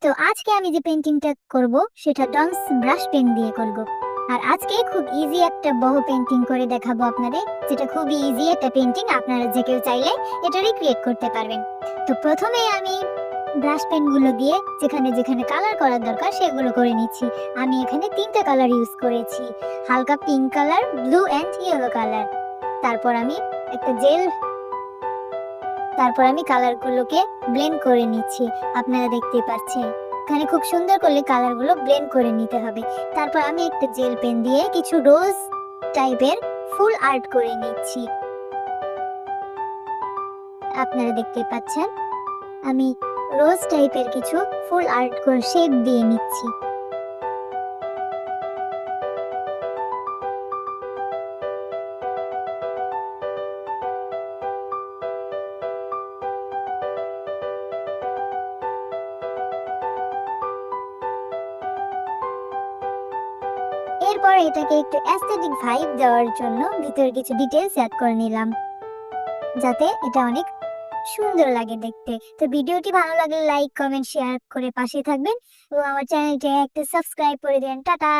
তো আজকে আমি যে পেন্টিংটা করব সেটা ডমস ব্রাশ পেন দিয়ে করব। আর আজকে খুব ইজি একটা বহু পেন্টিং করে দেখাবো আপনাদের, যেটা খুবই ইজি একটা পেন্টিং, আপনারা যে কেউ চাইলে এটা রিক্রিয়েট করতে পারবেন। তো প্রথমে আমি ব্রাশ পেন গুলো দিয়ে যেখানে যেখানে কালার করার দরকার সেগুলো করে নিচ্ছি। আমি এখানে তিনটা কালার ইউজ করেছি, হালকা pink colour, blue and yellow colour. তারপর আমি একটা জেল তারপর আমি কালারগুলোকে ব্লেন্ড করে নিচ্ছি। আপনারা দেখতে পাচ্ছেন এখানে খুব সুন্দর করে কালারগুলো ব্লেন্ড করে নিতে হবে। তারপর আমি একটা জেল পেন দিয়ে কিছু রোজ টাইপের ফুল আর্ট করে নিচ্ছি। আপনারা দেখতে পাচ্ছেন আমি রোজ টাইপের কিছু ফুল আর্ট করে শেপ দিয়ে নিচ্ছি। এরপর এটাকে একটু অ্যাস্থেটিক ভাইব দেওয়ার জন্য ভিতরে কিছু ডিটেলস অ্যাড করে নিলাম, যাতে এটা অনেক সুন্দর লাগে দেখতে। তো ভিডিওটি ভালো লাগলে লাইক, কমেন্ট, শেয়ার করে পাশে থাকবেন এবং আমার চ্যানেলটি একটা সাবস্ক্রাইব করে দেন। টাটা।